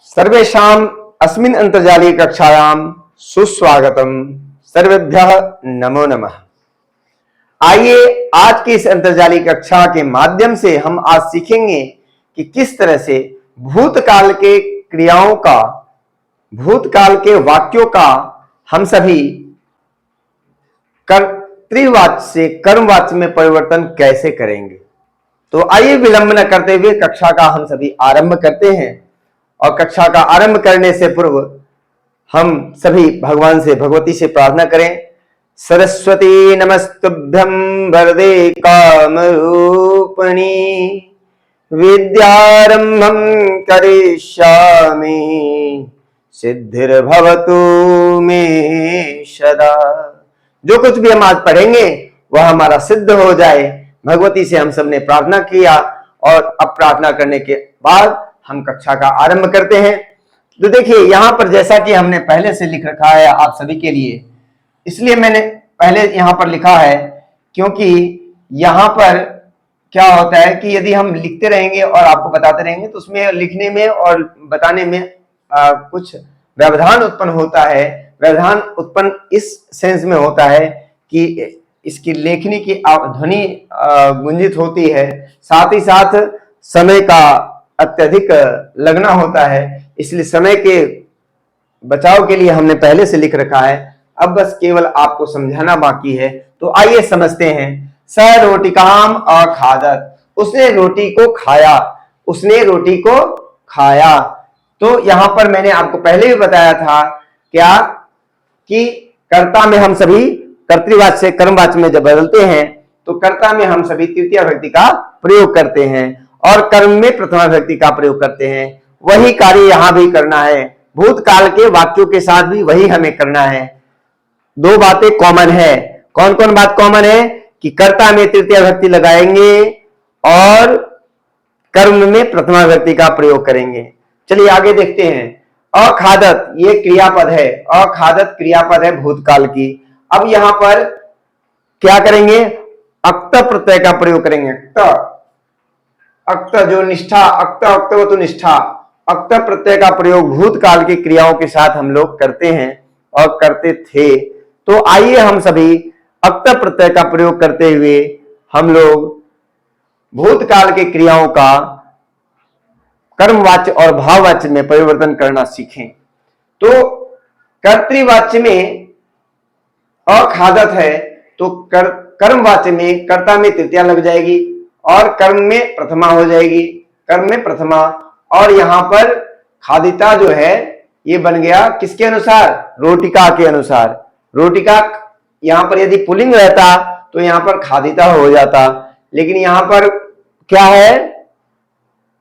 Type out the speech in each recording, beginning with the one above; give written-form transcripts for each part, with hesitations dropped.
सर्वेषाम् अस्मिन् अन्तर्जालीय कक्षायां सुस्वागतम। सर्वेभ्यः नमो नमः। आइए आज की इस अंतर्जालीय कक्षा के माध्यम से हम आज सीखेंगे कि किस तरह से भूतकाल के क्रियाओं का, भूतकाल के वाक्यों का हम सभी कर्तृवाच्य से कर्मवाच्य में परिवर्तन कैसे करेंगे। तो आइए विलंब न करते हुए कक्षा का हम सभी आरंभ करते हैं। और कक्षा का आरंभ करने से पूर्व हम सभी भगवान से, भगवती से प्रार्थना करें। सरस्वती नमस्तुभ्यं वरदे कामरूपिणी, विद्यारंभं करिष्यामि, सिद्धिर्भवतु मे सदा। जो कुछ भी हम आज पढ़ेंगे वह हमारा सिद्ध हो जाए। भगवती से हम सबने प्रार्थना किया और अब प्रार्थना करने के बाद हम कक्षा का आरंभ करते हैं। तो देखिए यहां पर जैसा कि हमने पहले से लिख रखा है आप सभी के लिए, इसलिए मैंने पहले यहां पर लिखा है क्योंकि यहां पर क्या होता है कि यदि हम लिखते रहेंगे और आपको बताते रहेंगे तो उसमें लिखने में और बताने में कुछ व्यवधान उत्पन्न होता है। व्यवधान उत्पन्न इस सेंस में होता है कि इसकी लेखनी की ध्वनि गुंजित होती है, साथ ही साथ समय का अत्यधिक लगना होता है। इसलिए समय के बचाव के लिए हमने पहले से लिख रखा है। अब बस केवल आपको समझाना बाकी है। तो आइए समझते हैं। स रोटिकाम अखादत, उसने रोटी को खाया, उसने रोटी को खाया। तो यहां पर मैंने आपको पहले भी बताया था क्या कि कर्ता में हम सभी कर्तृवाच्य से कर्मवाच्य में जब बदलते हैं तो कर्ता में हम सभी तृतीया विभक्ति का प्रयोग करते हैं और कर्म में प्रथमा विभक्ति का प्रयोग करते हैं। वही कार्य यहां भी करना है। भूतकाल के वाक्यों के साथ भी वही हमें करना है। दो बातें कॉमन है। कौन कौन बात कॉमन है कि कर्ता में तृतीया विभक्ति लगाएंगे और कर्म में प्रथमा विभक्ति का प्रयोग करेंगे। चलिए आगे देखते हैं। अखादत ये क्रियापद है, अखादत क्रियापद है भूतकाल की। अब यहां पर क्या करेंगे, अक्त प्रत्यय का प्रयोग करेंगे। अक्त जो निष्ठा, अक्त अक्तवतु निष्ठा, अक्त प्रत्यय का प्रयोग भूतकाल की क्रियाओं के साथ हम लोग करते हैं और करते थे। तो आइए हम सभी अक्त प्रत्यय का प्रयोग करते हुए हम लोग भूतकाल की क्रियाओं का कर्मवाच्य और भाववाच्य में परिवर्तन करना सीखें। तो कर्तृवाच्य में अखादत है तो कर्मवाच्य में कर्ता में तृतीया लग जाएगी और कर्म में प्रथमा हो जाएगी, कर्म में प्रथमा। और यहां पर खादिता जो है ये बन गया किसके अनुसार, रोटिका के अनुसार। रोटिका यहां पर यदि पुल्लिंग रहता तो यहां पर खादिता हो जाता, लेकिन यहां पर क्या है,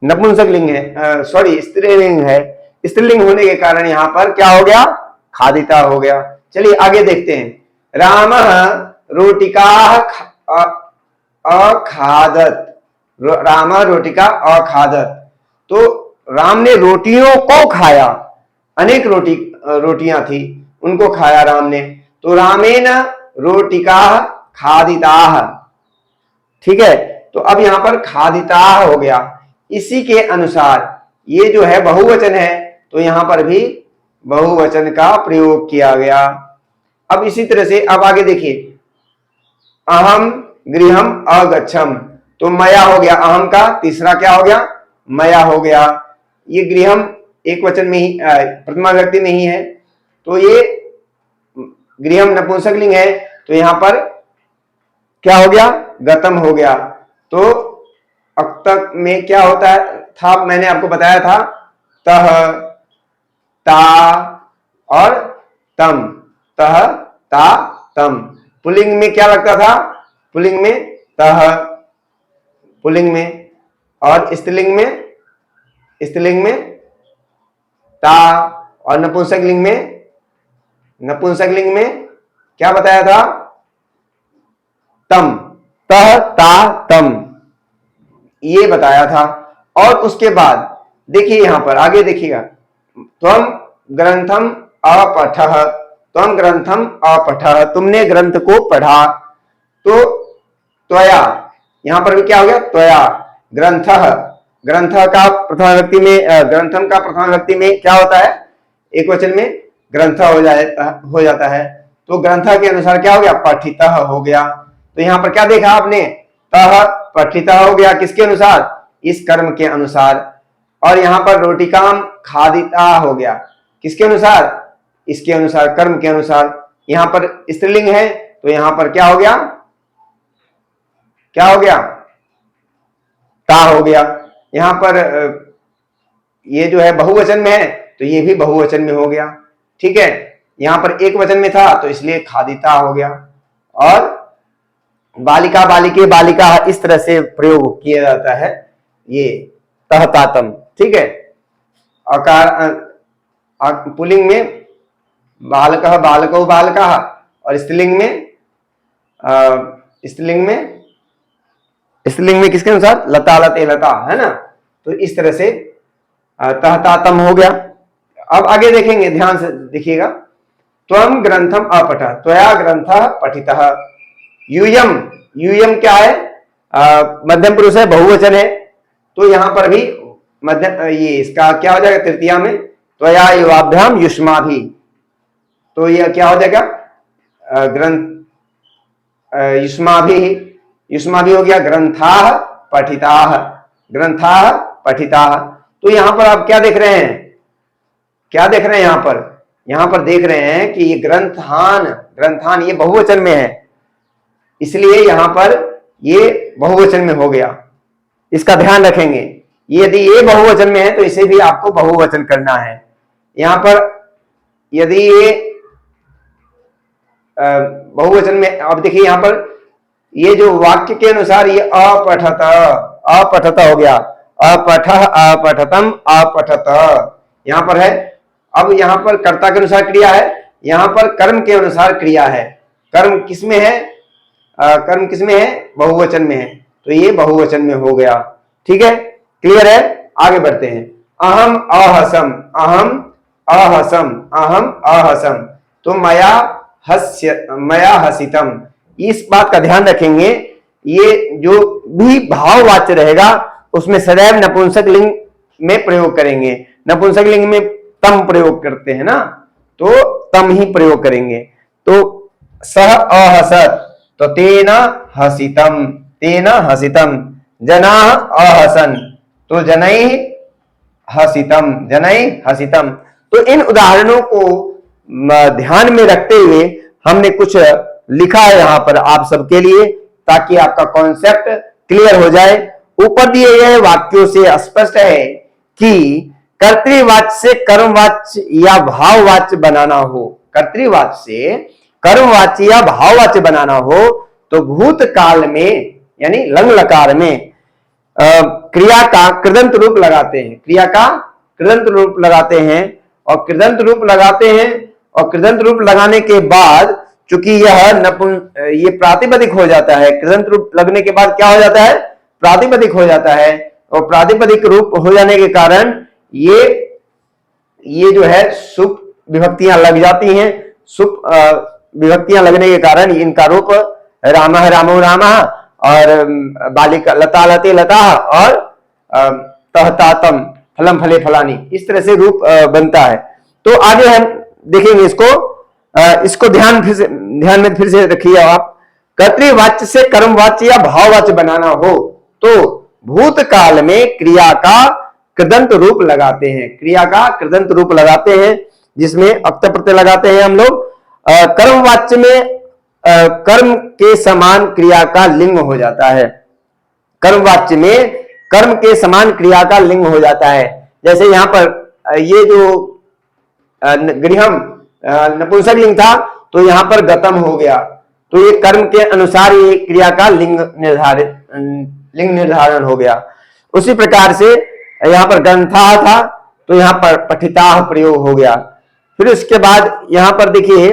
नपुंसक लिंग है, सॉरी स्त्रीलिंग है। स्त्रीलिंग होने के कारण यहां पर क्या हो गया, खादिता हो गया। चलिए आगे देखते हैं। राम रोटिका अखादत, राम रोटिका अखादत। तो राम ने रोटियों को खाया, अनेक रोटियां थी उनको खाया राम ने। तो रामेन रोटिका खादिता, ठीक है। तो अब यहां पर खादिता हो गया। इसी के अनुसार ये जो है बहुवचन है तो यहां पर भी बहुवचन का प्रयोग किया गया। अब इसी तरह से अब आगे देखिए। अहम गृहम अगच्छम, तो मया हो गया, अहम का तीसरा क्या हो गया, मया हो गया। ये गृहम एक वचन में ही, प्रथमा विभक्ति में ही है, तो ये गृहम नपुंसक लिंग है तो यहां पर क्या हो गया, गतम हो गया। तो अक्तक में क्या होता है था, मैंने आपको बताया था, तह, ता और तम, तह ता तम। पुल्लिंग में क्या लगता था, पुल्लिंग में तह, पुल्लिंग में, और स्त्रीलिंग में ता, और नपुंसक लिंग में क्या बताया था, तम, तह ता तम, ये बताया था। और उसके बाद देखिए यहां पर आगे देखिएगा। त्वम ग्रंथम अपठः, त्वम ग्रंथम अपठः, तुमने ग्रंथ को पढ़ा। तो त्वया, यहां पर भी क्या हो गया, त्वया, ग्रंथः, ग्रंथ का प्रथमा विभक्ति में ग्रंथम का प्रथमा विभक्ति में क्या होता है, एक वचन में ग्रंथ हो जाता है। तो ग्रंथ के अनुसार क्या हो गया, पठितः हो गया। तो यहां पर क्या देखा आपने, तह पठितः हो गया, किसके अनुसार, इस कर्म के अनुसार। और यहां पर रोटिकाम खादिता हो गया, किसके अनुसार, इसके अनुसार, कर्म के अनुसार। यहां पर स्त्रीलिंग है तो यहां पर क्या हो गया, क्या हो गया, ता हो गया। यहां पर ये जो है बहुवचन में है तो ये भी बहुवचन में हो गया, ठीक है। यहां पर एक वचन में था तो इसलिए खादिता हो गया। और बालिका, बालिके, बालिका, इस तरह से प्रयोग किया जाता है ये तहतातम, ठीक है। आकार पुल्लिंग में बालकः, बालकौ, बालकाः, और स्त्रीलिंग में किसके अनुसार, लता, लते, लता, है ना। तो इस तरह से तहतातम हो गया। अब आगे देखेंगे, ध्यान से देखिएगा। त्वम ग्रंथम अपठः, त्वया ग्रंथः पठितः। यूयम, यूयम क्या है, मध्यम पुरुष है, बहुवचन है। तो यहां पर भी मध्यम, ये इसका क्या हो जाएगा, तृतीया में त्वया युवाभ्याम युष्माभि। तो यह क्या हो जाएगा, ग्रंथ युष्माभि, युष्माभि हो गया, ग्रंथाः पठिताः, ग्रंथाः पठिताः। तो यहां पर आप क्या देख रहे हैं, क्या देख रहे हैं, यहां पर देख रहे हैं कि ये ग्रंथान, ग्रंथान ये बहुवचन में है, इसलिए यहां पर ये बहुवचन में हो गया। इसका ध्यान रखेंगे, यदि ये बहुवचन में है तो इसे भी आपको बहुवचन करना है। यहां पर यदि ये बहुवचन में, अब देखिए यहां पर ये जो वाक्य के अनुसार ये अपठत, अपठत हो गया, अपठः, अपठतम, अपठत, यहां पर है। अब यहां पर कर्ता के अनुसार क्रिया है, यहां पर कर्म के अनुसार क्रिया है। कर्म किसमें है, कर्म किसमें है, बहुवचन में है, तो ये बहुवचन में हो गया, ठीक है, क्लियर है। आगे बढ़ते हैं। अहम अहसम, अहम अहसम, अहम अहसम, तो मया हसितम। इस बात का ध्यान रखेंगे, ये जो भी भाववाच्य रहेगा उसमें सदैव नपुंसक लिंग में प्रयोग करेंगे। नपुंसक लिंग में तम प्रयोग करते हैं ना, तो तम ही प्रयोग करेंगे। तो सह अहसत, तो तेना हसितम, तेना हसितम। जनाः अहसन, तो जनैः हसितम, जनैः हसितम। तो इन उदाहरणों को ध्यान में रखते हुए हमने कुछ लिखा है यहां पर आप सबके लिए, ताकि आपका कॉन्सेप्ट क्लियर हो जाए। ऊपर दिए गए वाक्यों से स्पष्ट है कि कर्तृवाच्य से कर्मवाच्य या भाववाच्य बनाना हो, कर्तृवाच्य से कर्मवाच्य या भाववाच्य बनाना हो तो भूतकाल में यानी लंग लकार में क्रिया का कृदंत रूप लगाते हैं, क्रिया का कृदंत रूप लगाते हैं। और कृदंत रूप लगाते हैं, और कृदंत रूप लगाने के बाद चूंकि यह ये प्रातिपदिक हो जाता है, कृदंत रूप लगने के बाद क्या हो जाता है, प्रातिपदिक हो जाता है। और प्रातिपदिक रूप हो जाने के कारण ये जो है सुप विभक्तियां लग जाती हैं। सुप विभक्तियां लगने के कारण इनका रूप रामः रामो रामः, और बालिका लता लते लता, और तहतातम फलम फले फलानी, इस तरह से रूप बनता है। तो आगे हम देखेंगे इसको ध्यान में फिर से रखिए आप। कर्तृवाच्य से कर्मवाच्य या भाववाच्य बनाना हो तो भूतकाल में क्रिया का कृदंत रूप लगाते हैं, क्रिया का कृदंत रूप लगाते हैं, जिसमें अक्त प्रत्यय लगाते हैं हम लोग। कर्मवाच्य में कर्म के समान क्रिया का लिंग हो जाता है, कर्मवाच्य में कर्म के समान क्रिया का लिंग हो जाता है। जैसे यहां पर ये जो गृहम नपुंसक लिंग था तो यहां पर गतम हो गया, तो ये कर्म के अनुसार ये क्रिया का लिंग निर्धारण हो गया। उसी प्रकार से यहां पर ग्रंथा था तो यहां पर पठिता प्रयोग हो गया। फिर उसके बाद यहां पर देखिए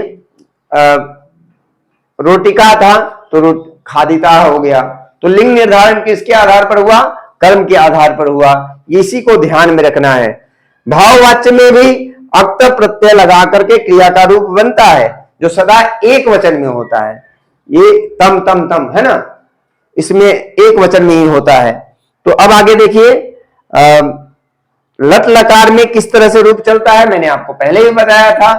रोटिका था तो खादिता हो गया। तो लिंग निर्धारण किसके आधार पर हुआ, कर्म के आधार पर हुआ, इसी को ध्यान में रखना है। भाववाच्य में भी अक्त प्रत्यय लगा करके क्रिया का रूप बनता है, जो सदा एक वचन में होता है। ये तम तम तम है ना, इसमें एक वचन में ही होता है। तो अब आगे देखिए लट लकार में किस तरह से रूप चलता है मैंने आपको पहले ही बताया था।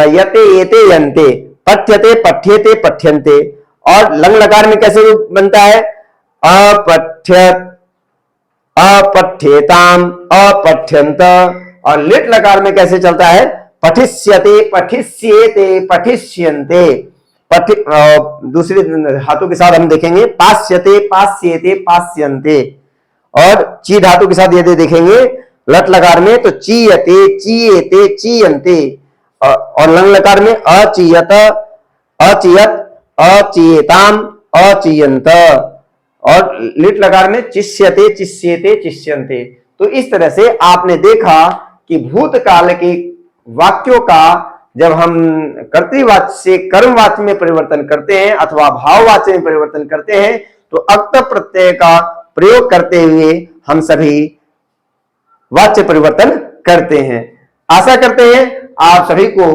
यते येते यन्ते, पठ्यते पठ्येते पठ्यन्ते। और लंग लकार में कैसे रूप बनता है? अपठ्यत अपठ्येताम अपठ्यन्त। और लिट लकार में कैसे चलता है? पठिष्यते पठिष्येते पठिष्यन्ते। दूसरे धातु के साथ हम देखेंगे पास्यते पास्येते पास्यन्ते। और ची धातु के साथ यदि देखेंगे लट लकार में तो चीयते चीयेते चीयन्ते। और लंग लकार में अचीयत अचीयत अचीयताम अचीयन्त। और लिट लकार में चिष्यते चिष्येते चिष्यन्ते। तो इस तरह से आपने देखा कि भूतकाल के वाक्यों का जब हम कर्तृवाच्य से कर्मवाच्य में परिवर्तन करते हैं अथवा भाववाच्य में परिवर्तन करते हैं तो अक्त प्रत्यय का प्रयोग करते हुए हम सभी वाच्य परिवर्तन करते हैं। आशा करते हैं आप सभी को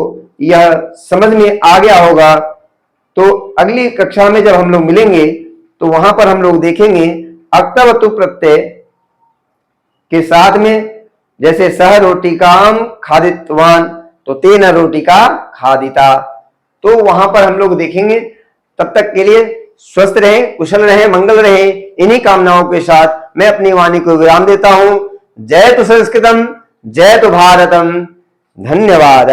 यह समझ में आ गया होगा। तो अगली कक्षा में जब हम लोग मिलेंगे तो वहां पर हम लोग देखेंगे अक्तवतु प्रत्यय के साथ में, जैसे सह रोटिकाम खादितवान तो तेन रोटिका खादिता। तो वहां पर हम लोग देखेंगे। तब तक के लिए स्वस्थ रहें, कुशल रहें, मंगल रहें। इन्हीं कामनाओं के साथ मैं अपनी वाणी को विराम देता हूं। जय तो संस्कृतम, जय तो भारतम। धन्यवाद।